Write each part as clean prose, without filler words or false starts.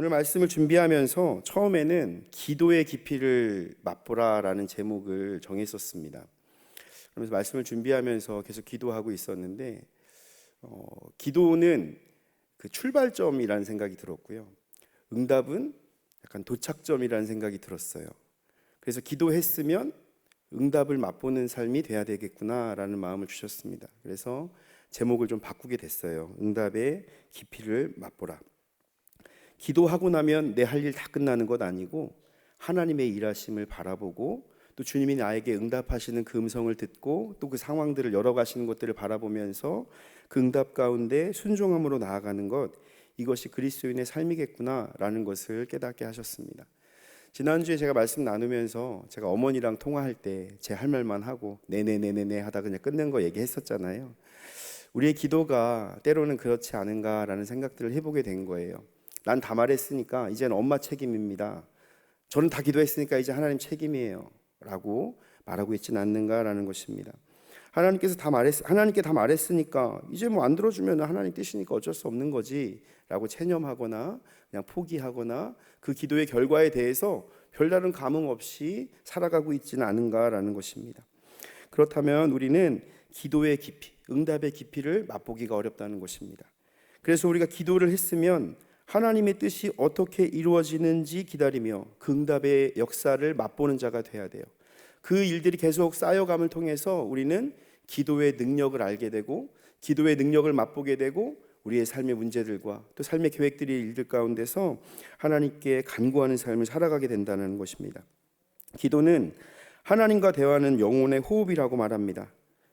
오늘 말씀을 준비하면서 처음에는 기도의 깊이를 맛보라라는 제목을 정했었습니다. 그러면서 말씀을 준비하면서 계속 기도하고 있었는데 기도는 그 출발점이라는 생각이 들었고요. 응답은 약간 도착점이라는 생각이 들었어요. 그래서 기도했으면 응답을 맛보는 삶이 돼야 되겠구나라는 마음을 주셨습니다. 그래서 제목을 좀 바꾸게 됐어요. 응답의 깊이를 맛보라. 기도하고 나면 내 할 일 다 끝나는 것 아니고 하나님의 일하심을 바라보고 또 주님이 나에게 응답하시는 그 음성을 듣고 또 그 상황들을 열어가시는 것들을 바라보면서 그 응답 가운데 순종함으로 나아가는 것, 이것이 그리스도인의 삶이겠구나라는 것을 깨닫게 하셨습니다. 지난주에 제가 말씀 나누면서 제가 어머니랑 통화할 때 제 할 말만 하고 네네네네네 하다 그냥 끝낸 거 얘기했었잖아요. 우리의 기도가 때로는 그렇지 않은가라는 생각들을 해보게 된 거예요. 난 다 말했으니까 이제는 엄마 책임입니다. 저는 다 기도했으니까 이제 하나님 책임이에요 라고 말하고 있지는 않는가라는 것입니다. 하나님께 다 말했으니까 이제 뭐 안 들어주면 하나님 뜻이니까 어쩔 수 없는 거지 라고 체념하거나 그냥 포기하거나 그 기도의 결과에 대해서 별다른 감흥 없이 살아가고 있지는 않은가라는 것입니다. 그렇다면 우리는 기도의 깊이, 응답의 깊이를 맛보기가 어렵다는 것입니다. 그래서 우리가 기도를 했으면 하나님의 뜻이 어떻게 이루어지는지 기다리며 그 응답의 역사를 맛보는 자가 돼야 돼요. 그 일들이 계속 쌓여감을 통해서 우리는 기도의 능력을 알게 되고 기도의 능력을 맛보게 되고 우리의 삶의 문제들과 또 삶의 계획들이 일들 가운데서 하나님께 간구하는 삶을 살아가게 된다는 것입니다. 기도는 하나님과 대화하는 영혼의 호흡이라고 말합니다.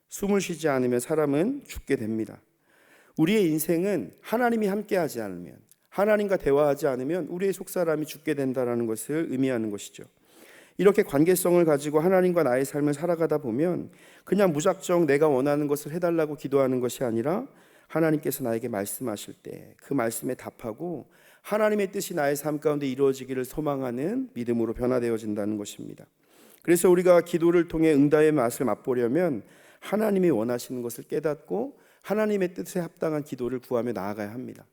숨을 쉬지 않으면 사람은 죽게 됩니다. 우리의 인생은 하나님이 함께하지 않으면, 하나님과 대화하지 않으면 우리의 속사람이 죽게 된다는 것을 의미하는 것이죠. 이렇게 관계성을 가지고 하나님과 나의 삶을 살아가다 보면 그냥 무작정 내가 원하는 것을 해달라고 기도하는 것이 아니라 하나님께서 나에게 말씀하실 때 그 말씀에 답하고 하나님의 뜻이 나의 삶 가운데 이루어지기를 소망하는 믿음으로 변화되어진다는 것입니다. 그래서 우리가 기도를 통해 응답의 맛을 맛보려면 하나님이 원하시는 것을 깨닫고 하나님의 뜻에 합당한 기도를 구하며 나아가야 합니다.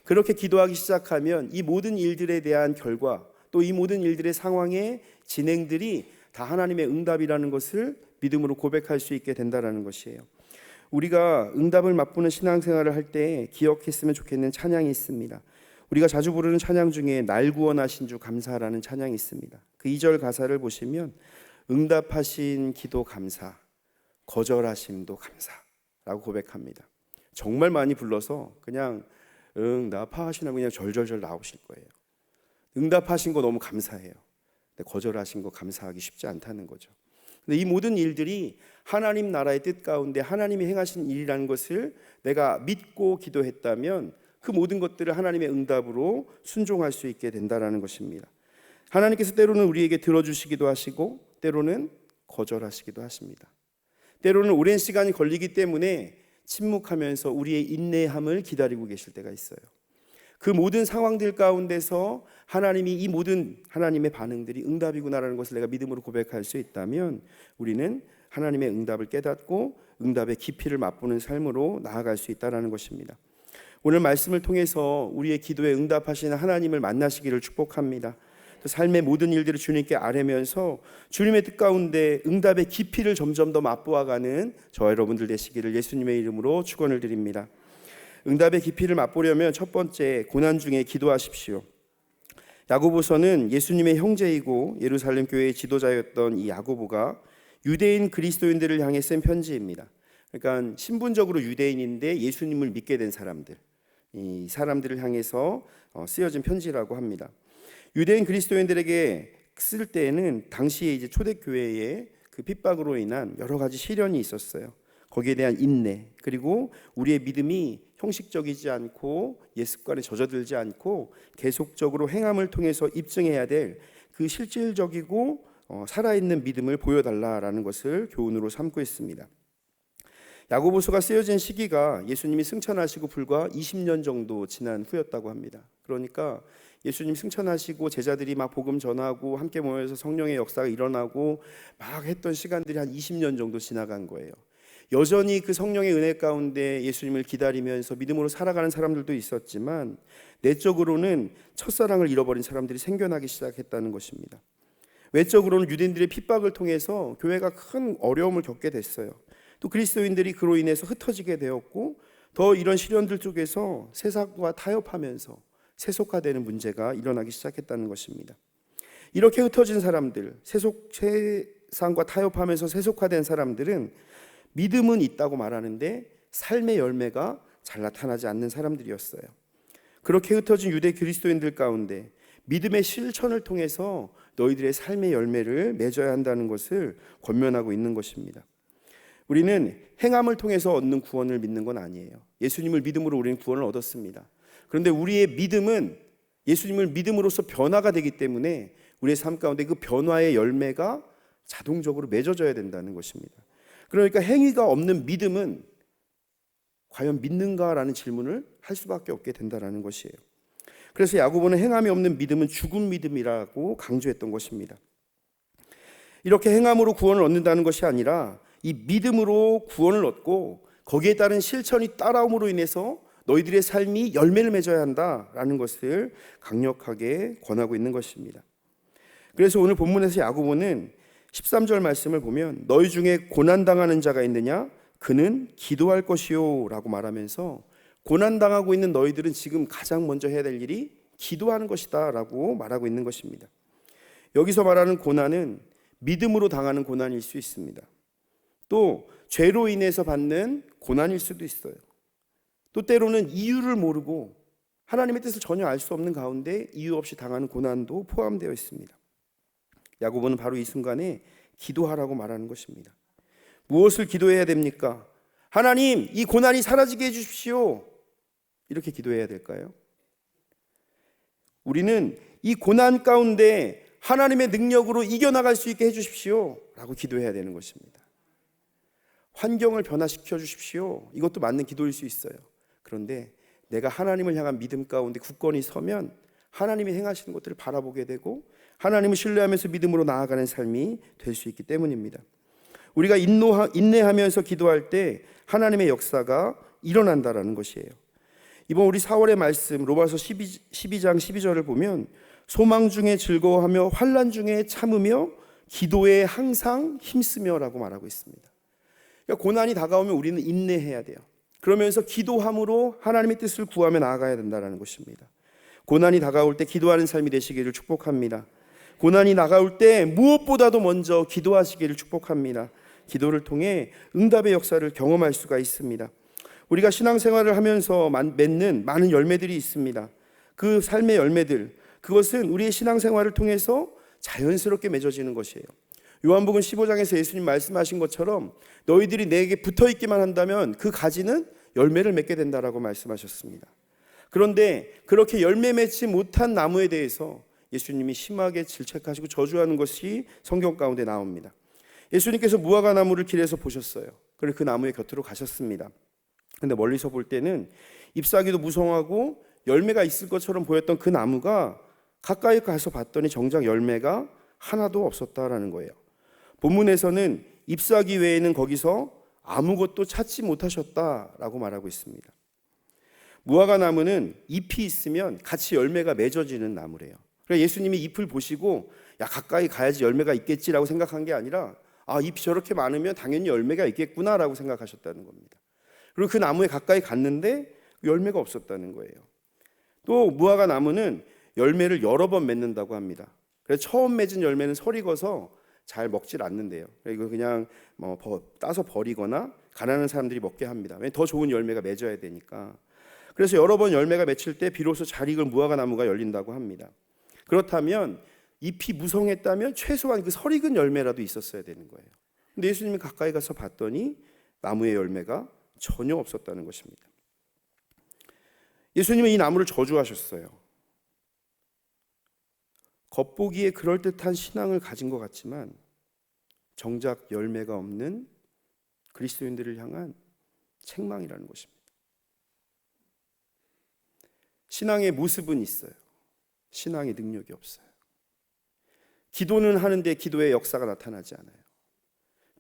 그렇게 기도하기 시작하면 이 모든 일들에 대한 결과, 또 이 모든 일들의 상황의 진행들이 다 하나님의 응답이라는 것을 믿음으로 고백할 수 있게 된다는 것이에요. 우리가 응답을 맛보는 신앙생활을 할 때 기억했으면 좋겠는 찬양이 있습니다. 우리가 자주 부르는 찬양 중에 날 구원하신 주 감사라는 찬양이 있습니다. 그 2절 가사를 보시면 응답하신 기도 감사, 거절하심도 감사라고 고백합니다. 정말 많이 불러서 그냥 응답하시나 그냥 절절절 나오실 거예요. 응답하신 거 너무 감사해요. 근데 거절하신 거 감사하기 쉽지 않다는 거죠. 근데 이 모든 일들이 하나님 나라의 뜻 가운데 하나님이 행하신 일이라는 것을 내가 믿고 기도했다면 그 모든 것들을 하나님의 응답으로 순종할 수 있게 된다는 것입니다. 하나님께서 때로는 우리에게 들어주시기도 하시고 때로는 거절하시기도 하십니다. 때로는 오랜 시간이 걸리기 때문에 침묵하면서 우리의 인내함을 기다리고 계실 때가 있어요. 그 모든 상황들 가운데서 하나님이 이 모든 하나님의 반응들이 응답이구나라는 것을 내가 믿음으로 고백할 수 있다면 우리는 하나님의 응답을 깨닫고 응답의 깊이를 맛보는 삶으로 나아갈 수 있다는 것입니다. 오늘 말씀을 통해서 우리의 기도에 응답하시는 하나님을 만나시기를 축복합니다. 또 삶의 모든 일들을 주님께 아뢰면서 주님의 뜻 가운데 응답의 깊이를 점점 더 맛보아가는 저와 여러분들 되시기를 예수님의 이름으로 축원을 드립니다. 응답의 깊이를 맛보려면 첫 번째, 고난 중에 기도하십시오. 야고보서는 예수님의 형제이고 예루살렘 교회의 지도자였던 이 야고보가 유대인 그리스도인들을 향해 쓴 편지입니다. 그러니까 신분적으로 유대인인데 예수님을 믿게 된 사람들, 이 사람들을 향해서 쓰여진 편지라고 합니다. 유대인 그리스도인들에게 쓸 때에는 당시에 이제 초대교회의 그 핍박으로 인한 여러 가지 시련이 있었어요. 거기에 대한 인내, 그리고 우리의 믿음이 형식적이지 않고 예습관에 젖어들지 않고 계속적으로 행함을 통해서 입증해야 될 그 실질적이고 살아있는 믿음을 보여달라라는 것을 교훈으로 삼고 있습니다. 야고보서가 쓰여진 시기가 예수님이 승천하시고 불과 20년 정도 지난 후였다고 합니다. 그러니까 예수님 승천하시고 제자들이 막 복음 전하고 함께 모여서 성령의 역사가 일어나고 막 했던 시간들이 한 20년 정도 지나간 거예요. 여전히 그 성령의 은혜 가운데 예수님을 기다리면서 믿음으로 살아가는 사람들도 있었지만 내적으로는 첫사랑을 잃어버린 사람들이 생겨나기 시작했다는 것입니다. 외적으로는 유대인들의 핍박을 통해서 교회가 큰 어려움을 겪게 됐어요. 또 그리스도인들이 그로 인해서 흩어지게 되었고, 더 이런 시련들 쪽에서 세상과 타협하면서 세속화되는 문제가 일어나기 시작했다는 것입니다. 이렇게 흩어진 사람들, 세상과 타협하면서 세속화된 사람들은 믿음은 있다고 말하는데 삶의 열매가 잘 나타나지 않는 사람들이었어요. 그렇게 흩어진 유대 그리스도인들 가운데 믿음의 실천을 통해서 너희들의 삶의 열매를 맺어야 한다는 것을 권면하고 있는 것입니다. 우리는 행함을 통해서 얻는 구원을 믿는 건 아니에요. 예수님을 믿음으로 우리는 구원을 얻었습니다. 그런데 우리의 믿음은 예수님을 믿음으로써 변화가 되기 때문에 우리의 삶 가운데 그 변화의 열매가 자동적으로 맺어져야 된다는 것입니다. 그러니까 행위가 없는 믿음은 과연 믿는가라는 질문을 할 수밖에 없게 된다는 것이에요. 그래서 야고보는 행함이 없는 믿음은 죽은 믿음이라고 강조했던 것입니다. 이렇게 행함으로 구원을 얻는다는 것이 아니라 이 믿음으로 구원을 얻고 거기에 따른 실천이 따라옴으로 인해서 너희들의 삶이 열매를 맺어야 한다라는 것을 강력하게 권하고 있는 것입니다. 그래서 오늘 본문에서 야고보는 13절 말씀을 보면 너희 중에 고난당하는 자가 있느냐? 그는 기도할 것이요 라고 말하면서 고난당하고 있는 너희들은 지금 가장 먼저 해야 될 일이 기도하는 것이다 라고 말하고 있는 것입니다. 여기서 말하는 고난은 믿음으로 당하는 고난일 수 있습니다. 또 죄로 인해서 받는 고난일 수도 있어요. 또 때로는 이유를 모르고 하나님의 뜻을 전혀 알 수 없는 가운데 이유 없이 당하는 고난도 포함되어 있습니다. 야고보는 바로 이 순간에 기도하라고 말하는 것입니다. 무엇을 기도해야 됩니까? 하나님, 이 고난이 사라지게 해주십시오. 이렇게 기도해야 될까요? 우리는 이 고난 가운데 하나님의 능력으로 이겨나갈 수 있게 해주십시오 라고 기도해야 되는 것입니다. 환경을 변화시켜 주십시오. 이것도 맞는 기도일 수 있어요. 그런데 내가 하나님을 향한 믿음 가운데 굳건히 서면 하나님이 행하시는 것들을 바라보게 되고 하나님을 신뢰하면서 믿음으로 나아가는 삶이 될 수 있기 때문입니다. 우리가 인내하면서 기도할 때 하나님의 역사가 일어난다라는 것이에요. 이번 우리 4월의 말씀 로마서 12장 12절을 보면 소망 중에 즐거워하며 환난 중에 참으며 기도에 항상 힘쓰며라고 말하고 있습니다. 그러니까 고난이 다가오면 우리는 인내해야 돼요. 그러면서 기도함으로 하나님의 뜻을 구하며 나아가야 된다는 것입니다. 고난이 다가올 때 기도하는 삶이 되시기를 축복합니다. 고난이 다가올 때 무엇보다도 먼저 기도하시기를 축복합니다. 기도를 통해 응답의 역사를 경험할 수가 있습니다. 우리가 신앙생활을 하면서 맺는 많은 열매들이 있습니다. 그 삶의 열매들, 그것은 우리의 신앙생활을 통해서 자연스럽게 맺어지는 것이에요. 요한복음 15장에서 예수님 말씀하신 것처럼 너희들이 내게 붙어있기만 한다면 그 가지는 열매를 맺게 된다라고 말씀하셨습니다. 그런데 그렇게 열매 맺지 못한 나무에 대해서 예수님이 심하게 질책하시고 저주하는 것이 성경 가운데 나옵니다. 예수님께서 무화과 나무를 길에서 보셨어요. 그래서 그 나무의 곁으로 가셨습니다. 근데 멀리서 볼 때는 잎사귀도 무성하고 열매가 있을 것처럼 보였던 그 나무가 가까이 가서 봤더니 정작 열매가 하나도 없었다라는 거예요. 본문에서는 잎사귀 외에는 거기서 아무것도 찾지 못하셨다라고 말하고 있습니다. 무화과 나무는 잎이 있으면 같이 열매가 맺어지는 나무래요. 그래서 예수님이 잎을 보시고 야 가까이 가야지 열매가 있겠지라고 생각한 게 아니라 아 잎이 저렇게 많으면 당연히 열매가 있겠구나라고 생각하셨다는 겁니다. 그리고 그 나무에 가까이 갔는데 열매가 없었다는 거예요. 또 무화과 나무는 열매를 여러 번 맺는다고 합니다. 그래서 처음 맺은 열매는 설이 익어서 잘 먹질 않는데요. 이거 그냥 따서 버리거나 가난한 사람들이 먹게 합니다. 왜냐하면 더 좋은 열매가 맺어야 되니까. 그래서 여러 번 열매가 맺힐 때 비로소 잘 익은 무화과 나무가 열린다고 합니다. 그렇다면 잎이 무성했다면 최소한 그 설 익은 열매라도 있었어야 되는 거예요. 근데 예수님이 가까이 가서 봤더니 나무의 열매가 전혀 없었다는 것입니다. 예수님은 이 나무를 저주하셨어요. 겉보기에 그럴듯한 신앙을 가진 것 같지만 정작 열매가 없는 그리스도인들을 향한 책망이라는 것입니다. 신앙의 모습은 있어요. 신앙의 능력이 없어요. 기도는 하는데 기도의 역사가 나타나지 않아요.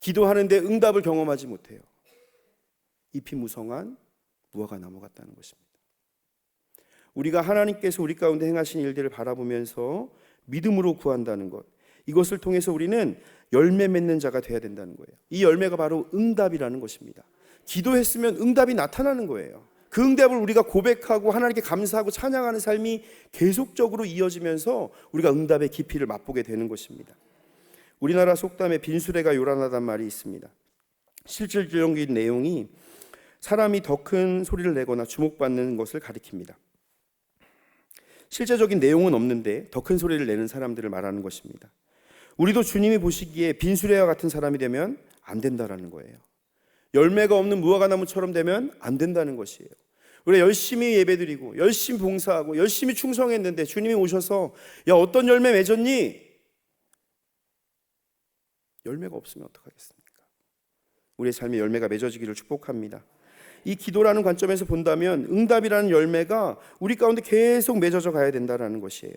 기도하는데 응답을 경험하지 못해요. 잎이 무성한 무화과나무 같다는 것입니다. 우리가 하나님께서 우리 가운데 행하신 일들을 바라보면서 믿음으로 구한다는 것, 이것을 통해서 우리는 열매 맺는 자가 되어야 된다는 거예요. 이 열매가 바로 응답이라는 것입니다. 기도했으면 응답이 나타나는 거예요. 그 응답을 우리가 고백하고 하나님께 감사하고 찬양하는 삶이 계속적으로 이어지면서 우리가 응답의 깊이를 맛보게 되는 것입니다. 우리나라 속담에 빈수레가 요란하단 말이 있습니다. 실질적인 내용이 사람이 더 큰 소리를 내거나 주목받는 것을 가리킵니다. 실제적인 내용은 없는데 더 큰 소리를 내는 사람들을 말하는 것입니다. 우리도 주님이 보시기에 빈수레와 같은 사람이 되면 안 된다라는 거예요. 열매가 없는 무화과나무처럼 되면 안 된다는 것이에요. 우리가 열심히 예배드리고 열심히 봉사하고 열심히 충성했는데 주님이 오셔서 야, 어떤 열매 맺었니? 열매가 없으면 어떡하겠습니까? 우리의 삶에 열매가 맺어지기를 축복합니다. 이 기도라는 관점에서 본다면 응답이라는 열매가 우리 가운데 계속 맺어져 가야 된다는 것이에요.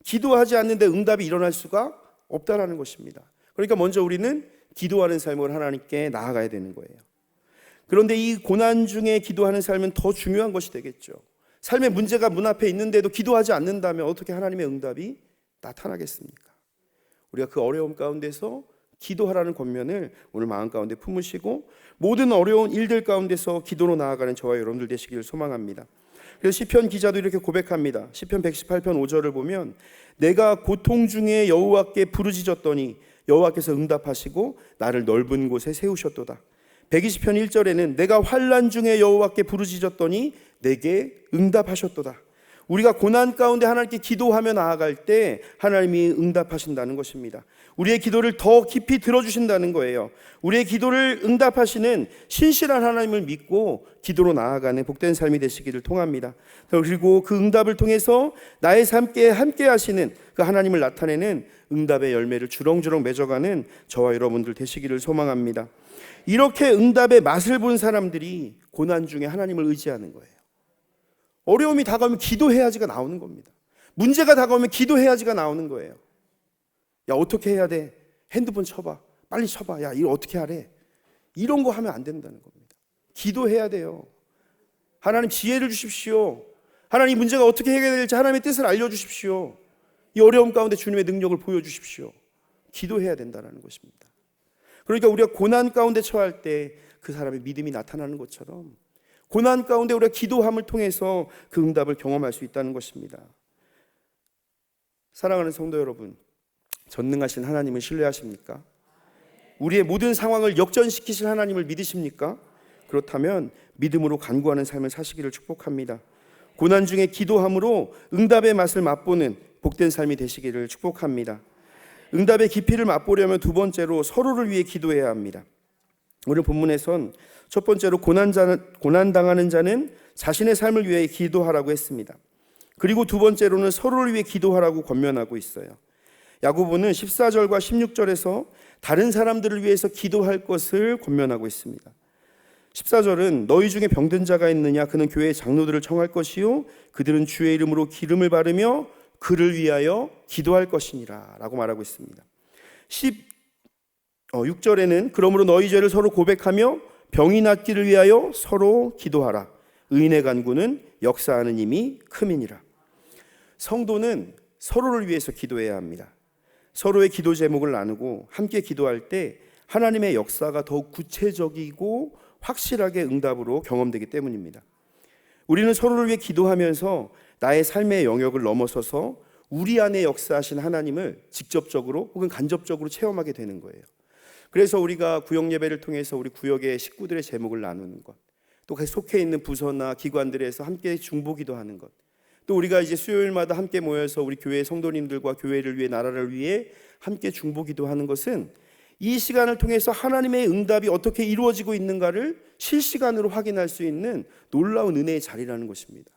기도하지 않는데 응답이 일어날 수가 없다라는 것입니다. 그러니까 먼저 우리는 기도하는 삶을 하나님께 나아가야 되는 거예요. 그런데 이 고난 중에 기도하는 삶은 더 중요한 것이 되겠죠. 삶의 문제가 문 앞에 있는데도 기도하지 않는다면 어떻게 하나님의 응답이 나타나겠습니까? 우리가 그 어려움 가운데서 기도하라는 권면을 오늘 마음 가운데 품으시고 모든 어려운 일들 가운데서 기도로 나아가는 저와 여러분들 되시기를 소망합니다. 그래서 시편 기자도 이렇게 고백합니다. 시편 118편 5절을 보면 내가 고통 중에 여호와께 부르짖었더니 여호와께서 응답하시고 나를 넓은 곳에 세우셨도다. 120편 1절에는 내가 환난 중에 여호와께 부르짖었더니 내게 응답하셨도다. 우리가 고난 가운데 하나님께 기도하며 나아갈 때 하나님이 응답하신다는 것입니다. 우리의 기도를 더 깊이 들어주신다는 거예요. 우리의 기도를 응답하시는 신실한 하나님을 믿고 기도로 나아가는 복된 삶이 되시기를 통합니다. 그리고 그 응답을 통해서 나의 삶에 함께 하시는 그 하나님을 나타내는 응답의 열매를 주렁주렁 맺어가는 저와 여러분들 되시기를 소망합니다. 이렇게 응답의 맛을 본 사람들이 고난 중에 하나님을 의지하는 거예요. 어려움이 다가오면 기도해야지가 나오는 겁니다. 문제가 다가오면 기도해야지가 나오는 거예요. 야, 어떻게 해야 돼? 핸드폰 쳐봐. 빨리 쳐봐. 야, 이거 어떻게 하래? 이런 거 하면 안 된다는 겁니다. 기도해야 돼요. 하나님 지혜를 주십시오. 하나님 문제가 어떻게 해결될지 하나님의 뜻을 알려주십시오. 이 어려움 가운데 주님의 능력을 보여주십시오. 기도해야 된다는 것입니다. 그러니까 우리가 고난 가운데 처할 때 그 사람의 믿음이 나타나는 것처럼 고난 가운데 우리가 기도함을 통해서 그 응답을 경험할 수 있다는 것입니다. 사랑하는 성도 여러분, 전능하신 하나님을 신뢰하십니까? 우리의 모든 상황을 역전시키실 하나님을 믿으십니까? 그렇다면 믿음으로 간구하는 삶을 사시기를 축복합니다. 고난 중에 기도함으로 응답의 맛을 맛보는 복된 삶이 되시기를 축복합니다. 응답의 깊이를 맛보려면 두 번째로 서로를 위해 기도해야 합니다. 오늘 본문에선 첫 번째로 고난당하는 자는 자신의 삶을 위해 기도하라고 했습니다. 그리고 두 번째로는 서로를 위해 기도하라고 권면하고 있어요. 야고보는 14절과 16절에서 다른 사람들을 위해서 기도할 것을 권면하고 있습니다. 14절은 너희 중에 병든 자가 있느냐 그는 교회의 장로들을 청할 것이요 그들은 주의 이름으로 기름을 바르며 그를 위하여 기도할 것이니라 라고 말하고 있습니다. 6절에는 그러므로 너희 죄를 서로 고백하며 병이 낫기를 위하여 서로 기도하라. 의인의 간구는 역사하는 힘이 큼이니라. 성도는 서로를 위해서 기도해야 합니다. 서로의 기도 제목을 나누고 함께 기도할 때 하나님의 역사가 더욱 구체적이고 확실하게 응답으로 경험되기 때문입니다. 우리는 서로를 위해 기도하면서 나의 삶의 영역을 넘어서서 우리 안에 역사하신 하나님을 직접적으로 혹은 간접적으로 체험하게 되는 거예요. 그래서 우리가 구역 예배를 통해서 우리 구역의 식구들의 제목을 나누는 것, 또 속해 있는 부서나 기관들에서 함께 중보기도 하는 것, 또 우리가 이제 수요일마다 함께 모여서 우리 교회 성도님들과 교회를 위해 나라를 위해 함께 중보기도 하는 것은 이 시간을 통해서 하나님의 응답이 어떻게 이루어지고 있는가를 실시간으로 확인할 수 있는 놀라운 은혜의 자리라는 것입니다.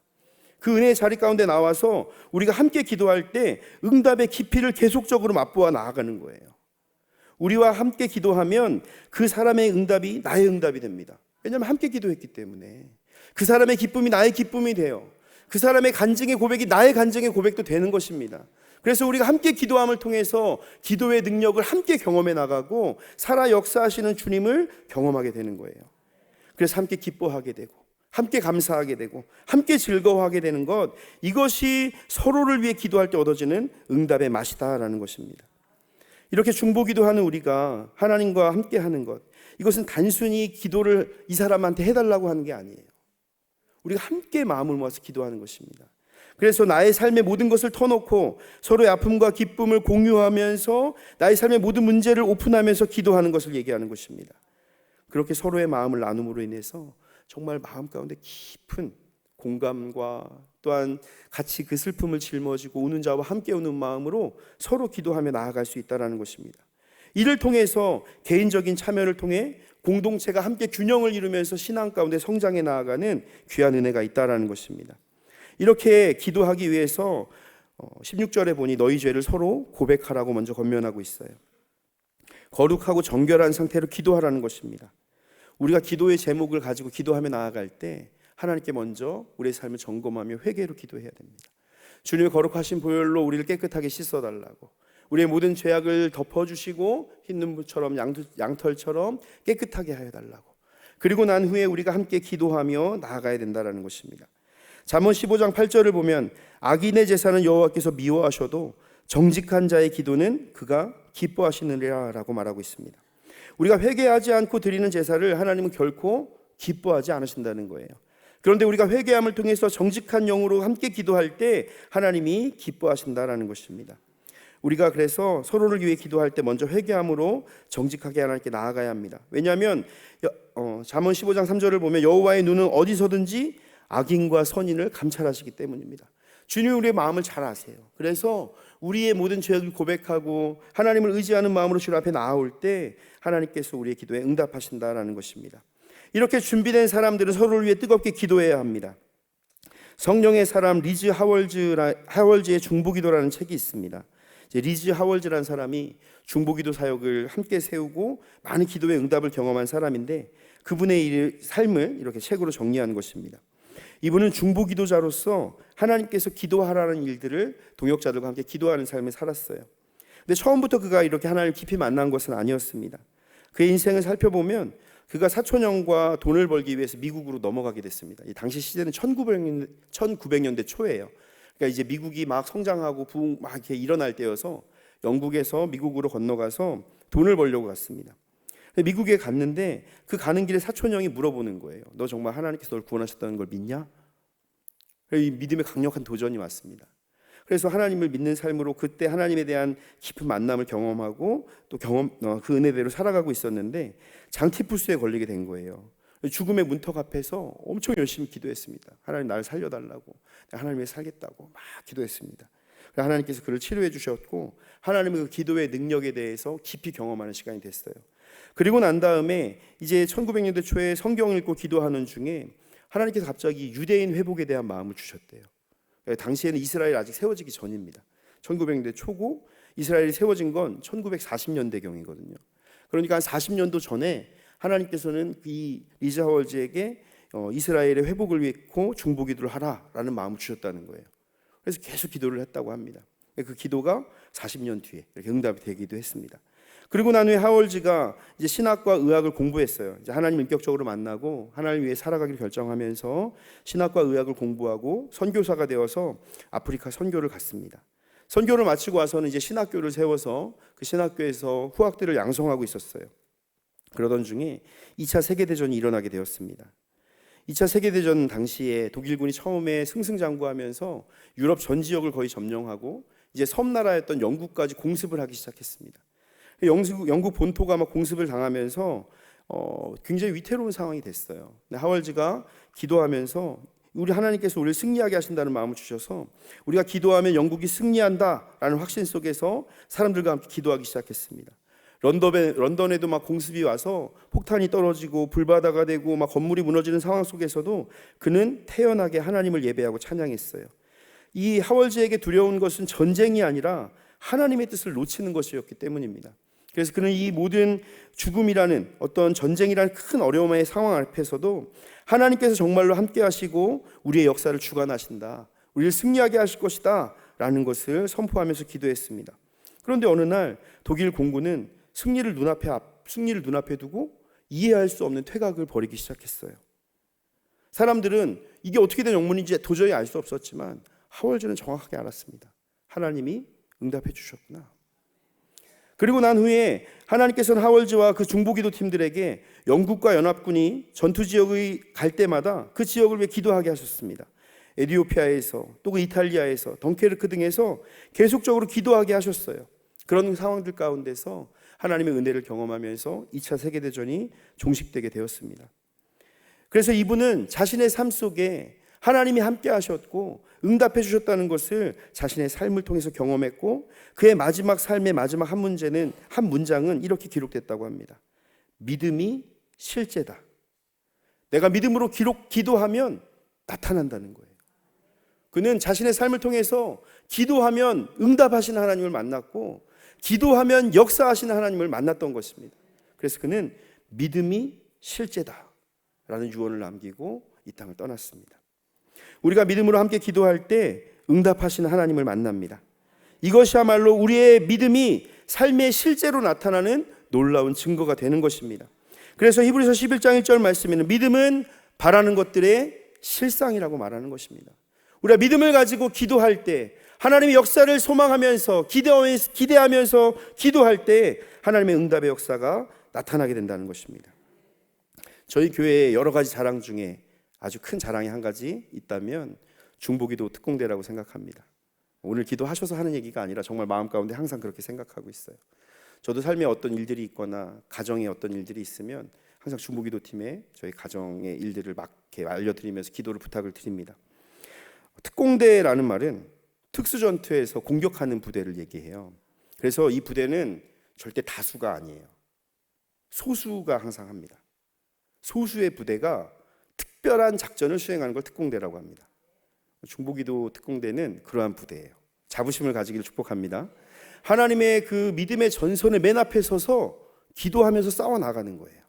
그 은혜의 자리 가운데 나와서 우리가 함께 기도할 때 응답의 깊이를 계속적으로 맛보아 나아가는 거예요. 우리와 함께 기도하면 그 사람의 응답이 나의 응답이 됩니다. 왜냐하면 함께 기도했기 때문에 그 사람의 기쁨이 나의 기쁨이 돼요. 그 사람의 간증의 고백이 나의 간증의 고백도 되는 것입니다. 그래서 우리가 함께 기도함을 통해서 기도의 능력을 함께 경험해 나가고 살아 역사하시는 주님을 경험하게 되는 거예요. 그래서 함께 기뻐하게 되고 함께 감사하게 되고 함께 즐거워하게 되는 것, 이것이 서로를 위해 기도할 때 얻어지는 응답의 맛이다라는 것입니다. 이렇게 중보기도하는 우리가 하나님과 함께 하는 것, 이것은 단순히 기도를 이 사람한테 해달라고 하는 게 아니에요. 우리가 함께 마음을 모아서 기도하는 것입니다. 그래서 나의 삶의 모든 것을 터놓고 서로의 아픔과 기쁨을 공유하면서 나의 삶의 모든 문제를 오픈하면서 기도하는 것을 얘기하는 것입니다. 그렇게 서로의 마음을 나눔으로 인해서 정말 마음 가운데 깊은 공감과 또한 같이 그 슬픔을 짊어지고 우는 자와 함께 우는 마음으로 서로 기도하며 나아갈 수 있다는 것입니다. 이를 통해서 개인적인 참여를 통해 공동체가 함께 균형을 이루면서 신앙 가운데 성장해 나아가는 귀한 은혜가 있다는 것입니다. 이렇게 기도하기 위해서 16절에 보니 너희 죄를 서로 고백하라고 먼저 권면하고 있어요. 거룩하고 정결한 상태로 기도하라는 것입니다. 우리가 기도의 제목을 가지고 기도하며 나아갈 때 하나님께 먼저 우리의 삶을 점검하며 회개로 기도해야 됩니다. 주님의 거룩하신 보혈로 우리를 깨끗하게 씻어달라고, 우리의 모든 죄악을 덮어주시고 흰 눈물처럼 양털처럼 깨끗하게 하여달라고, 그리고 난 후에 우리가 함께 기도하며 나아가야 된다는 것입니다. 잠언 15장 8절을 보면 악인의 제사는 여호와께서 미워하셔도 정직한 자의 기도는 그가 기뻐하시느니라 라고 말하고 있습니다. 우리가 회개하지 않고 드리는 제사를 하나님은 결코 기뻐하지 않으신다는 거예요. 그런데 우리가 회개함을 통해서 정직한 영으로 함께 기도할 때 하나님이 기뻐하신다는 것입니다. 우리가 그래서 서로를 위해 기도할 때 먼저 회개함으로 정직하게 하나님께 나아가야 합니다. 왜냐하면 잠언 15장 3절을 보면 여호와의 눈은 어디서든지 악인과 선인을 감찰하시기 때문입니다. 주님이 우리의 마음을 잘 아세요. 그래서 우리의 모든 죄를 고백하고 하나님을 의지하는 마음으로 주님 앞에 나아올 때 하나님께서 우리의 기도에 응답하신다는 것입니다. 이렇게 준비된 사람들은 서로를 위해 뜨겁게 기도해야 합니다. 성령의 사람 리즈 하월즈의 중보기도라는 책이 있습니다. 리즈 하월즈라는 사람이 중보기도 사역을 함께 세우고 많은 기도의 응답을 경험한 사람인데, 그분의 삶을 이렇게 책으로 정리한 것입니다. 이분은 중보기도자로서 하나님께서 기도하라는 일들을 동역자들과 함께 기도하는 삶을 살았어요. 근데 처음부터 그가 이렇게 하나님을 깊이 만난 것은 아니었습니다. 그의 인생을 살펴보면 그가 사촌형과 돈을 벌기 위해서 미국으로 넘어가게 됐습니다. 이 당시 시대는 1900년대 초예요. 그러니까 이제 미국이 막 성장하고 부흥 막 이렇게 일어날 때여서 영국에서 미국으로 건너가서 돈을 벌려고 갔습니다. 미국에 갔는데 그 가는 길에 사촌형이 물어보는 거예요. 너 정말 하나님께서 널 구원하셨다는 걸 믿냐? 이 믿음의 강력한 도전이 왔습니다. 그래서 하나님을 믿는 삶으로 그때 하나님에 대한 깊은 만남을 경험하고 또 그 은혜대로 살아가고 있었는데 장티푸스에 걸리게 된 거예요. 죽음의 문턱 앞에서 엄청 열심히 기도했습니다. 하나님 나를 살려달라고, 하나님 위해 살겠다고 막 기도했습니다. 하나님께서 그를 치료해 주셨고 하나님의 그 기도의 능력에 대해서 깊이 경험하는 시간이 됐어요. 그리고 난 다음에 이제 1900년대 초에 성경을 읽고 기도하는 중에 하나님께서 갑자기 유대인 회복에 대한 마음을 주셨대요. 당시에는 이스라엘 아직 세워지기 전입니다. 1900년대 초고 이스라엘이 세워진 건 1940년대경이거든요. 그러니까 한 40년도 전에 하나님께서는 이 리즈 하월즈에게 이스라엘의 회복을 위해서 중보기도를 하라라는 마음을 주셨다는 거예요. 그래서 계속 기도를 했다고 합니다. 그 기도가 40년 뒤에 이렇게 응답이 되기도 했습니다. 그리고 난 후에 하월즈가 이제 신학과 의학을 공부했어요. 이제 하나님 인격적으로 만나고 하나님 위해 살아가기를 결정하면서 신학과 의학을 공부하고 선교사가 되어서 아프리카 선교를 갔습니다. 선교를 마치고 와서는 이제 신학교를 세워서 그 신학교에서 후학들을 양성하고 있었어요. 그러던 중에 2차 세계대전이 일어나게 되었습니다. 2차 세계대전 당시에 독일군이 처음에 승승장구하면서 유럽 전 지역을 거의 점령하고 이제 섬나라였던 영국까지 공습을 하기 시작했습니다. 영국 본토가 막 공습을 당하면서 굉장히 위태로운 상황이 됐어요. 하월즈가 기도하면서 우리 하나님께서 우리를 승리하게 하신다는 마음을 주셔서 우리가 기도하면 영국이 승리한다라는 확신 속에서 사람들과 함께 기도하기 시작했습니다. 런던에도 막 공습이 와서 폭탄이 떨어지고 불바다가 되고 막 건물이 무너지는 상황 속에서도 그는 태연하게 하나님을 예배하고 찬양했어요. 이 하월즈에게 두려운 것은 전쟁이 아니라 하나님의 뜻을 놓치는 것이었기 때문입니다. 그래서 그는 이 모든 죽음이라는 어떤 전쟁이라는 큰 어려움의 상황 앞에서도 하나님께서 정말로 함께 하시고 우리의 역사를 주관하신다, 우리를 승리하게 하실 것이다 라는 것을 선포하면서 기도했습니다. 그런데 어느 날 독일 공군은 승리를 눈앞에 두고 이해할 수 없는 퇴각을 벌이기 시작했어요. 사람들은 이게 어떻게 된 영문인지 도저히 알 수 없었지만 하월즈는 정확하게 알았습니다. 하나님이 응답해 주셨구나. 그리고 난 후에 하나님께서는 하월즈와 그 중보기도 팀들에게 영국과 연합군이 전투 지역에 갈 때마다 그 지역을 위해 기도하게 하셨습니다. 에티오피아에서 또 그 이탈리아에서 덩케르크 등에서 계속적으로 기도하게 하셨어요. 그런 상황들 가운데서 하나님의 은혜를 경험하면서 2차 세계대전이 종식되게 되었습니다. 그래서 이분은 자신의 삶 속에 하나님이 함께 하셨고 응답해 주셨다는 것을 자신의 삶을 통해서 경험했고, 그의 마지막 삶의 마지막 한 문장은 이렇게 기록됐다고 합니다. 믿음이 실제다. 내가 믿음으로 기도하면 나타난다는 거예요. 그는 자신의 삶을 통해서 기도하면 응답하시는 하나님을 만났고 기도하면 역사하시는 하나님을 만났던 것입니다. 그래서 그는 믿음이 실제다 라는 유언을 남기고 이 땅을 떠났습니다. 우리가 믿음으로 함께 기도할 때 응답하시는 하나님을 만납니다. 이것이야말로 우리의 믿음이 삶의 실제로 나타나는 놀라운 증거가 되는 것입니다. 그래서 히브리서 11장 1절 말씀에는 믿음은 바라는 것들의 실상이라고 말하는 것입니다. 우리가 믿음을 가지고 기도할 때, 하나님의 역사를 소망하면서 기대하면서 기도할 때 하나님의 응답의 역사가 나타나게 된다는 것입니다. 저희 교회의 여러 가지 자랑 중에 아주 큰 자랑이 한 가지 있다면 중보기도 특공대라고 생각합니다. 오늘 기도하셔서 하는 얘기가 아니라 정말 마음 가운데 항상 그렇게 생각하고 있어요. 저도 삶에 어떤 일들이 있거나 가정에 어떤 일들이 있으면 항상 중보기도 팀에 저희 가정의 일들을 막 이렇게 알려드리면서 기도를 부탁을 드립니다. 특공대라는 말은 특수전투에서 공격하는 부대를 얘기해요. 그래서 이 부대는 절대 다수가 아니에요. 소수가 항상 합니다. 소수의 부대가 특별한 작전을 수행하는 걸 특공대라고 합니다. 중보기도 특공대는 그러한 부대예요. 자부심을 가지기를 축복합니다. 하나님의 그 믿음의 전선의 맨 앞에 서서 기도하면서 싸워나가는 거예요.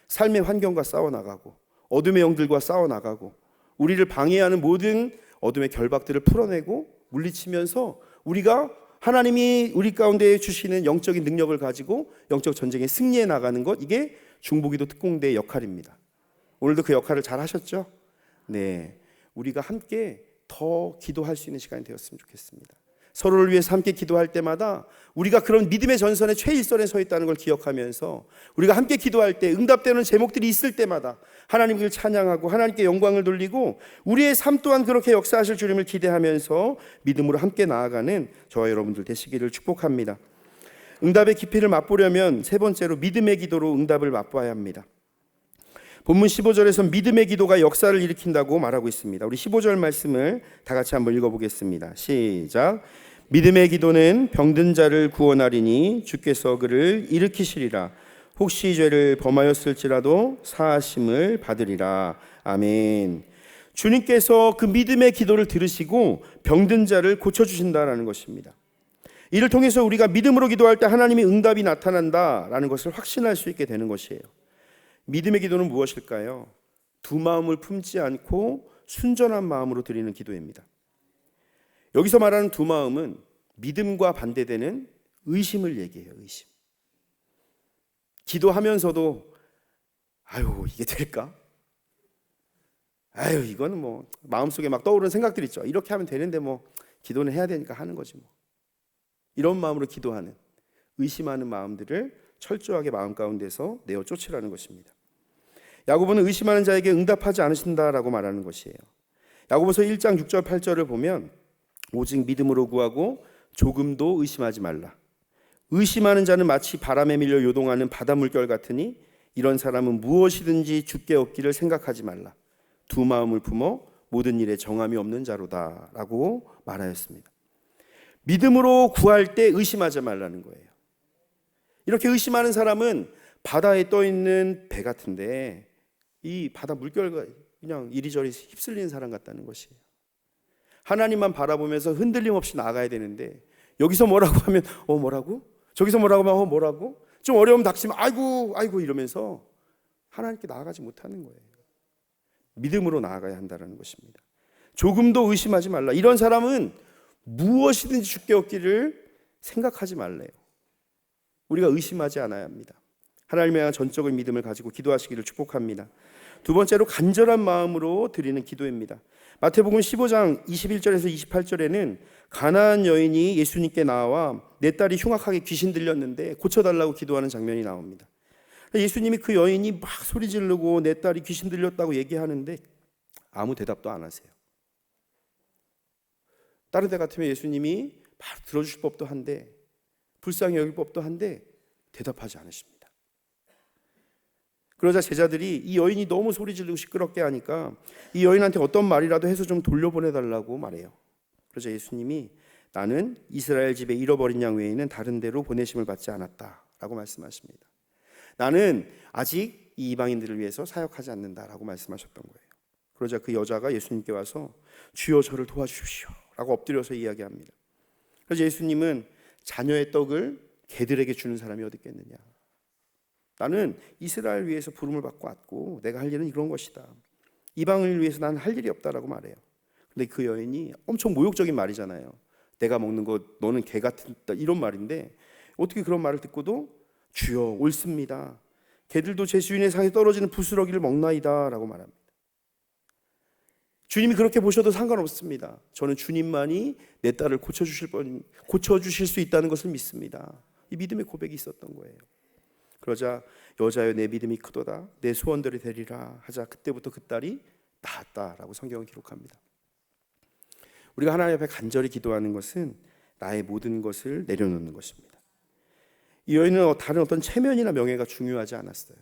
삶의 환경과 싸워나가고 어둠의 영들과 싸워나가고 우리를 방해하는 모든 어둠의 결박들을 풀어내고 물리치면서 우리가 하나님이 우리 가운데 주시는 영적인 능력을 가지고 영적 전쟁에 승리해 나가는 것, 이게 중보기도 특공대의 역할입니다. 오늘도 그 역할을 잘 하셨죠? 네, 우리가 함께 더 기도할 수 있는 시간이 되었으면 좋겠습니다. 서로를 위해서 함께 기도할 때마다 우리가 그런 믿음의 전선의 최일선에 서 있다는 걸 기억하면서 우리가 함께 기도할 때 응답되는 제목들이 있을 때마다 하나님을 찬양하고 하나님께 영광을 돌리고 우리의 삶 또한 그렇게 역사하실 주님을 기대하면서 믿음으로 함께 나아가는 저와 여러분들 되시기를 축복합니다. 응답의 깊이를 맛보려면 세 번째로 믿음의 기도로 응답을 맛봐야 합니다. 본문 15절에서 믿음의 기도가 역사를 일으킨다고 말하고 있습니다. 우리 15절 말씀을 다 같이 한번 읽어보겠습니다. 시작. 믿음의 기도는 병든 자를 구원하리니 주께서 그를 일으키시리라. 혹시 죄를 범하였을지라도 사하심을 받으리라. 아멘. 주님께서 그 믿음의 기도를 들으시고 병든 자를 고쳐주신다라는 것입니다. 이를 통해서 우리가 믿음으로 기도할 때 하나님의 응답이 나타난다라는 것을 확신할 수 있게 되는 것이에요. 믿음의 기도는 무엇일까요? 두 마음을 품지 않고 순전한 마음으로 드리는 기도입니다. 여기서 말하는 두 마음은 믿음과 반대되는 의심을 얘기해요. 의심. 기도하면서도 아유 이게 될까? 아유 이거는 뭐 마음속에 막 떠오르는 생각들 있죠. 이렇게 하면 되는데 뭐 기도는 해야 되니까 하는 거지 뭐. 이런 마음으로 기도하는, 의심하는 마음들을 철저하게 마음 가운데서 내어 쫓으라는 것입니다. 야고보는 의심하는 자에게 응답하지 않으신다라고 말하는 것이에요. 야고보서 1장 6절 8절을 보면 오직 믿음으로 구하고 조금도 의심하지 말라. 의심하는 자는 마치 바람에 밀려 요동하는 바다 물결 같으니 이런 사람은 무엇이든지 주께 얻기를 생각하지 말라. 두 마음을 품어 모든 일에 정함이 없는 자로다 라고 말하였습니다. 믿음으로 구할 때 의심하지 말라는 거예요. 이렇게 의심하는 사람은 바다에 떠 있는 배 같은데 이 바다 물결과 그냥 이리저리 휩쓸리는 사람 같다는 것이에요. 하나님만 바라보면서 흔들림 없이 나가야 되는데 여기서 뭐라고 하면 뭐라고? 저기서 뭐라고 하면 뭐라고? 좀 어려움 닥치면 아이고 이러면서 하나님께 나아가지 못하는 거예요. 믿음으로 나아가야 한다는 것입니다. 조금도 의심하지 말라. 이런 사람은 무엇이든지 주께 얻기를 생각하지 말래요. 우리가 의심하지 않아야 합니다. 하나님에 대한 전적인 믿음을 가지고 기도하시기를 축복합니다. 두 번째로 간절한 마음으로 드리는 기도입니다. 마태복음 15장 21절에서 28절에는 가나안 여인이 예수님께 나와 내 딸이 흉악하게 귀신 들렸는데 고쳐달라고 기도하는 장면이 나옵니다. 예수님이 그 여인이 막 소리 지르고 내 딸이 귀신 들렸다고 얘기하는데 아무 대답도 안 하세요. 다른 데 같으면 예수님이 바로 들어주실 법도 한데, 불쌍히 여길 법도 한데 대답하지 않으십니다. 그러자 제자들이 이 여인이 너무 소리 지르고 시끄럽게 하니까 이 여인한테 어떤 말이라도 해서 좀 돌려보내달라고 말해요. 그러자 예수님이 나는 이스라엘 집에 잃어버린 양 외에는 다른 데로 보내심을 받지 않았다라고 말씀하십니다. 나는 아직 이 이방인들을 위해서 사역하지 않는다라고 말씀하셨던 거예요. 그러자 그 여자가 예수님께 와서 주여 저를 도와주십시오 라고 엎드려서 이야기합니다. 그래서 예수님은 자녀의 떡을 개들에게 주는 사람이 어디 있겠느냐, 나는 이스라엘 위해서 부름을 받고 왔고 내가 할 일은 이런 것이다, 이방인을 위해서 나는 할 일이 없다라고 말해요. 근데 그 여인이 엄청 모욕적인 말이잖아요. 내가 먹는 거 너는 개 같은, 이런 말인데 어떻게 그런 말을 듣고도 주여 옳습니다, 개들도 제 주인의 상에 떨어지는 부스러기를 먹나이다 라고 말합니다. 주님이 그렇게 보셔도 상관없습니다. 저는 주님만이 내 딸을 고쳐주실 수 있다는 것을 믿습니다. 이 믿음의 고백이 있었던 거예요. 그러자 여자여 내 믿음이 크도다, 내 소원대로 되리라 하자 그때부터 그 딸이 나았다라고 성경은 기록합니다. 우리가 하나님 앞에 간절히 기도하는 것은 나의 모든 것을 내려놓는 것입니다. 이 여인은 다른 어떤 체면이나 명예가 중요하지 않았어요.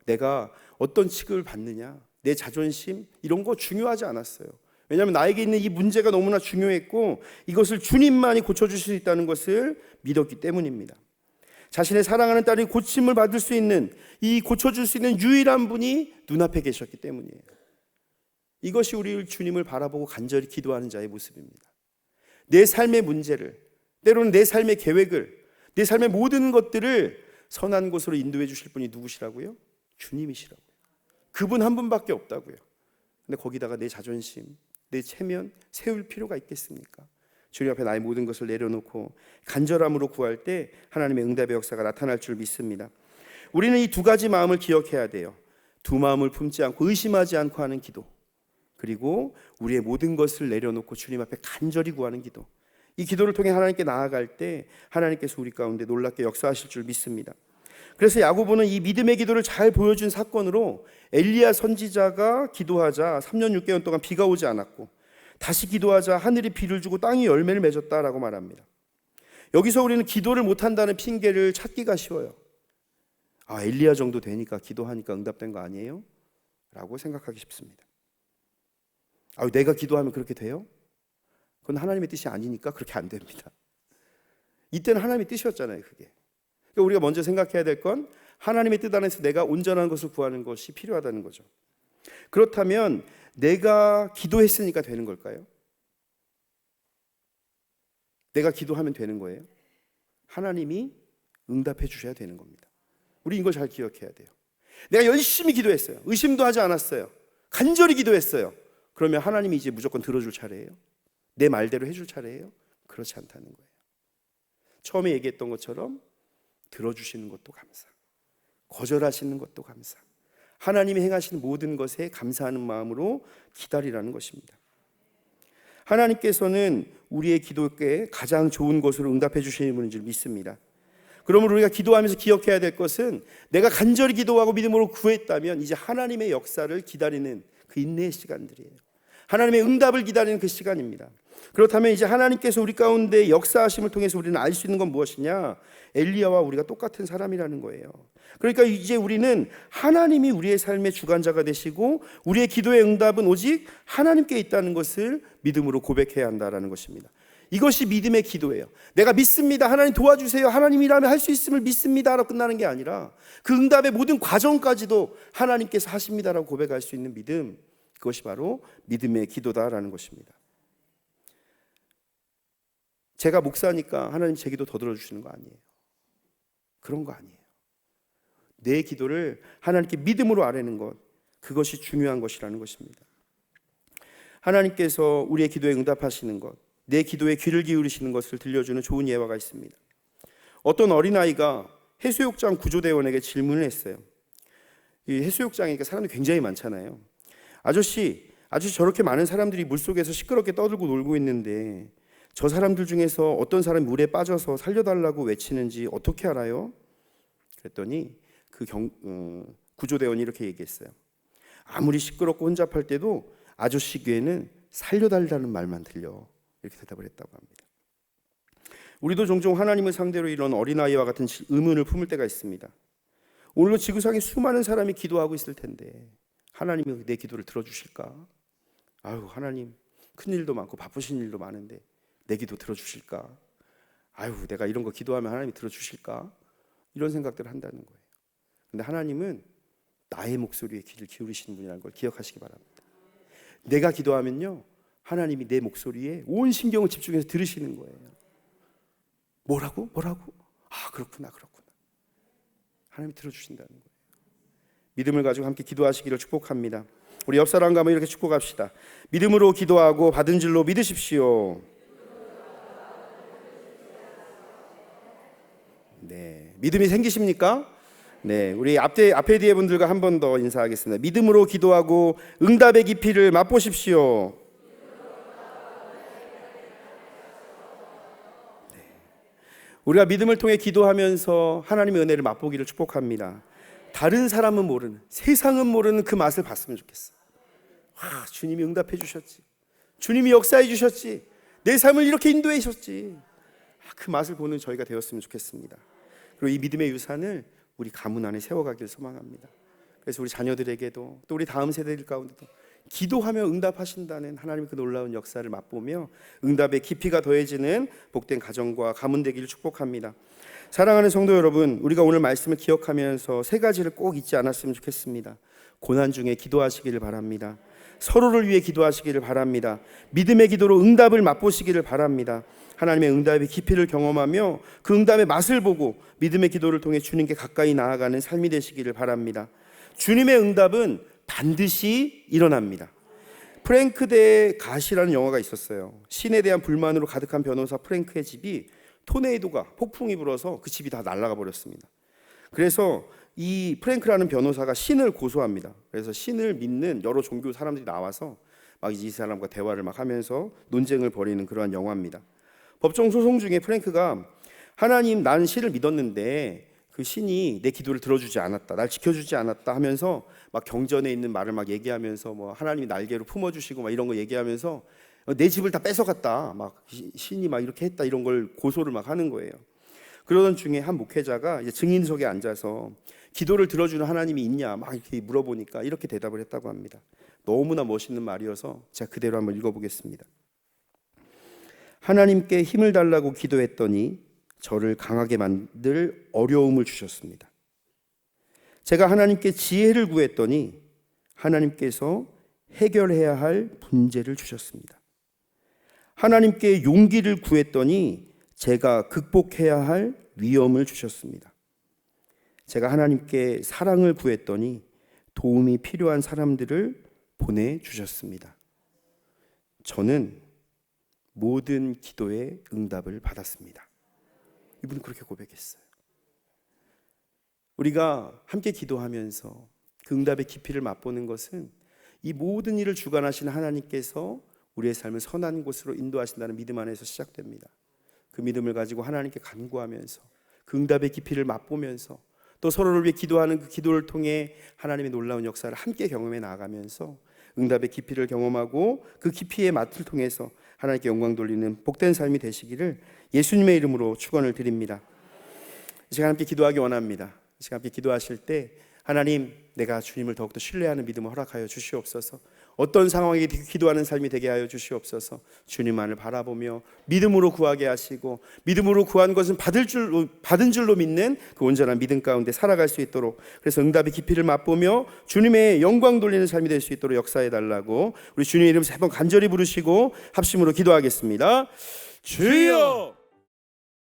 내가 어떤 취급을 받느냐, 내 자존심 이런 거 중요하지 않았어요. 왜냐하면 나에게 있는 이 문제가 너무나 중요했고 이것을 주님만이 고쳐주실 수 있다는 것을 믿었기 때문입니다. 자신의 사랑하는 딸이 고침을 받을 수 있는, 이 고쳐줄 수 있는 유일한 분이 눈앞에 계셨기 때문이에요. 이것이 우리 주님을 바라보고 간절히 기도하는 자의 모습입니다. 내 삶의 문제를, 때로는 내 삶의 계획을, 내 삶의 모든 것들을 선한 곳으로 인도해 주실 분이 누구시라고요? 주님이시라고요. 그분 한 분밖에 없다고요. 근데 거기다가 내 자존심, 내 체면 세울 필요가 있겠습니까? 주님 앞에 나의 모든 것을 내려놓고 간절함으로 구할 때 하나님의 응답의 역사가 나타날 줄 믿습니다. 우리는 이 두 가지 마음을 기억해야 돼요. 두 마음을 품지 않고 의심하지 않고 하는 기도, 그리고 우리의 모든 것을 내려놓고 주님 앞에 간절히 구하는 기도. 이 기도를 통해 하나님께 나아갈 때 하나님께서 우리 가운데 놀랍게 역사하실 줄 믿습니다. 그래서 야고보는 이 믿음의 기도를 잘 보여준 사건으로 엘리야 선지자가 기도하자 3년 6개월 동안 비가 오지 않았고 다시 기도하자 하늘이 비를 주고 땅이 열매를 맺었다라고 말합니다. 여기서 우리는 기도를 못한다는 핑계를 찾기가 쉬워요. 엘리야 정도 되니까 기도하니까 응답된 거 아니에요? 라고 생각하기 쉽습니다. 내가 기도하면 그렇게 돼요? 그건 하나님의 뜻이 아니니까 그렇게 안 됩니다. 이때는 하나님의 뜻이었잖아요. 그게. 그러니까 우리가 먼저 생각해야 될 건 하나님의 뜻 안에서 내가 온전한 것을 구하는 것이 필요하다는 거죠. 그렇다면 내가 기도했으니까 되는 걸까요? 내가 기도하면 되는 거예요? 하나님이 응답해 주셔야 되는 겁니다. 우리 이걸 잘 기억해야 돼요. 내가 열심히 기도했어요. 의심도 하지 않았어요. 간절히 기도했어요. 그러면 하나님이 이제 무조건 들어줄 차례예요? 내 말대로 해줄 차례예요? 그렇지 않다는 거예요. 처음에 얘기했던 것처럼 들어주시는 것도 감사, 거절하시는 것도 감사, 하나님이 행하시는 모든 것에 감사하는 마음으로 기다리라는 것입니다. 하나님께서는 우리의 기도에 가장 좋은 것으로 응답해 주시는 분인 줄 믿습니다. 그러므로 우리가 기도하면서 기억해야 될 것은 내가 간절히 기도하고 믿음으로 구했다면 이제 하나님의 역사를 기다리는 그 인내의 시간들이에요. 하나님의 응답을 기다리는 그 시간입니다. 그렇다면 이제 하나님께서 우리 가운데 역사하심을 통해서 우리는 알 수 있는 건 무엇이냐? 엘리야와 우리가 똑같은 사람이라는 거예요. 그러니까 이제 우리는 하나님이 우리의 삶의 주관자가 되시고 우리의 기도의 응답은 오직 하나님께 있다는 것을 믿음으로 고백해야 한다는 것입니다. 이것이 믿음의 기도예요. 내가 믿습니다, 하나님 도와주세요, 하나님이라면 할 수 있음을 믿습니다라고 끝나는 게 아니라 그 응답의 모든 과정까지도 하나님께서 하십니다라고 고백할 수 있는 믿음, 그것이 바로 믿음의 기도다라는 것입니다. 제가 목사니까 하나님 제 기도 더 들어주시는 거 아니에요. 그런 거 아니에요. 내 기도를 하나님께 믿음으로 아뢰는 것, 그것이 중요한 것이라는 것입니다. 하나님께서 우리의 기도에 응답하시는 것, 내 기도에 귀를 기울이시는 것을 들려주는 좋은 예화가 있습니다. 어떤 어린아이가 해수욕장 구조대원에게 질문을 했어요. 이 해수욕장이니까 사람들이 굉장히 많잖아요. 아저씨 저렇게 많은 사람들이 물속에서 시끄럽게 떠들고 놀고 있는데 저 사람들 중에서 어떤 사람이 물에 빠져서 살려달라고 외치는지 어떻게 알아요? 그랬더니 구조대원이 이렇게 얘기했어요. 아무리 시끄럽고 혼잡할 때도 아저씨 귀에는 살려달라는 말만 들려. 이렇게 대답을 했다고 합니다. 우리도 종종 하나님을 상대로 이런 어린아이와 같은 의문을 품을 때가 있습니다. 오늘도 지구상에 수많은 사람이 기도하고 있을 텐데 하나님이 내 기도를 들어주실까? 아유, 하나님 큰일도 많고 바쁘신 일도 많은데 내 기도 들어주실까? 아유, 내가 이런 거 기도하면 하나님이 들어주실까? 이런 생각들을 한다는 거예요. 근데 하나님은 나의 목소리에 귀를 기울이시는 분이라는 걸 기억하시기 바랍니다. 내가 기도하면요, 하나님이 내 목소리에 온 신경을 집중해서 들으시는 거예요. 뭐라고? 아, 그렇구나. 하나님이 들어주신다는 거예요. 믿음을 가지고 함께 기도하시기를 축복합니다. 우리 옆 사람과 한번 이렇게 축복합시다. 믿음으로 기도하고 받은 줄로 믿으십시오. 네, 믿음이 생기십니까? 네, 우리 앞에 뒤에 분들과 한 번 더 인사하겠습니다. 믿음으로 기도하고 응답의 깊이를 맛보십시오. 네. 우리가 믿음을 통해 기도하면서 하나님의 은혜를 맛보기를 축복합니다. 다른 사람은 모르는, 세상은 모르는 그 맛을 봤으면 좋겠어. 와, 주님이 응답해 주셨지, 주님이 역사해 주셨지, 내 삶을 이렇게 인도해 주셨지. 그 맛을 보는 저희가 되었으면 좋겠습니다. 그리고 이 믿음의 유산을 우리 가문 안에 세워가길 소망합니다. 그래서 우리 자녀들에게도 또 우리 다음 세대들 가운데도 기도하며 응답하신다는 하나님의 그 놀라운 역사를 맛보며 응답의 깊이가 더해지는 복된 가정과 가문 되기를 축복합니다. 사랑하는 성도 여러분, 우리가 오늘 말씀을 기억하면서 세 가지를 꼭 잊지 않았으면 좋겠습니다. 고난 중에 기도하시기를 바랍니다. 서로를 위해 기도하시기를 바랍니다. 믿음의 기도로 응답을 맛보시기를 바랍니다. 하나님의 응답의 깊이를 경험하며 그 응답의 맛을 보고 믿음의 기도를 통해 주님께 가까이 나아가는 삶이 되시기를 바랍니다. 주님의 응답은 반드시 일어납니다. 프랭크 대 갓이라는 영화가 있었어요. 신에 대한 불만으로 가득한 변호사 프랭크의 집이 토네이도가, 폭풍이 불어서 그 집이 다 날아가 버렸습니다. 그래서 이 프랭크라는 변호사가 신을 고소합니다. 그래서 신을 믿는 여러 종교 사람들이 나와서 막 이 사람과 대화를 막 하면서 논쟁을 벌이는 그러한 영화입니다. 법정 소송 중에 프랭크가 하나님, 나는 신을 믿었는데 그 신이 내 기도를 들어주지 않았다, 날 지켜주지 않았다 하면서 막 경전에 있는 말을 막 얘기하면서 뭐 하나님이 날개로 품어주시고 막 이런 거 얘기하면서 내 집을 다 뺏어갔다, 막 신이 막 이렇게 했다, 이런 걸 고소를 막 하는 거예요. 그러던 중에 한 목회자가 이제 증인석에 앉아서 기도를 들어주는 하나님이 있냐 막 이렇게 물어보니까 이렇게 대답을 했다고 합니다. 너무나 멋있는 말이어서 제가 그대로 한번 읽어보겠습니다. 하나님께 힘을 달라고 기도했더니 저를 강하게 만들 어려움을 주셨습니다. 제가 하나님께 지혜를 구했더니 하나님께서 해결해야 할 문제를 주셨습니다. 하나님께 용기를 구했더니 제가 극복해야 할 위험을 주셨습니다. 제가 하나님께 사랑을 구했더니 도움이 필요한 사람들을 보내주셨습니다. 저는 모든 기도에 응답을 받았습니다. 이분은 그렇게 고백했어요. 우리가 함께 기도하면서 그 응답의 깊이를 맛보는 것은 이 모든 일을 주관하시는 하나님께서 우리의 삶을 선한 곳으로 인도하신다는 믿음 안에서 시작됩니다. 그 믿음을 가지고 하나님께 간구하면서 그 응답의 깊이를 맛보면서 또 서로를 위해 기도하는 그 기도를 통해 하나님의 놀라운 역사를 함께 경험해 나아가면서 응답의 깊이를 경험하고 그 깊이의 맛을 통해서 하나님께 영광 돌리는 복된 삶이 되시기를 예수님의 이름으로 축원을 드립니다. 이 시간 함께 기도하기 원합니다. 이 시간 함께 기도하실 때 하나님, 내가 주님을 더욱더 신뢰하는 믿음을 허락하여 주시옵소서. 어떤 상황에 기도하는 삶이 되게 하여 주시옵소서. 주님만을 바라보며 믿음으로 구하게 하시고 믿음으로 구한 것은 받은 줄로 믿는 그 온전한 믿음 가운데 살아갈 수 있도록, 그래서 응답의 깊이를 맛보며 주님의 영광 돌리는 삶이 될 수 있도록 역사해 달라고 우리 주님의 이름 세 번 간절히 부르시고 합심으로 기도하겠습니다. 주여!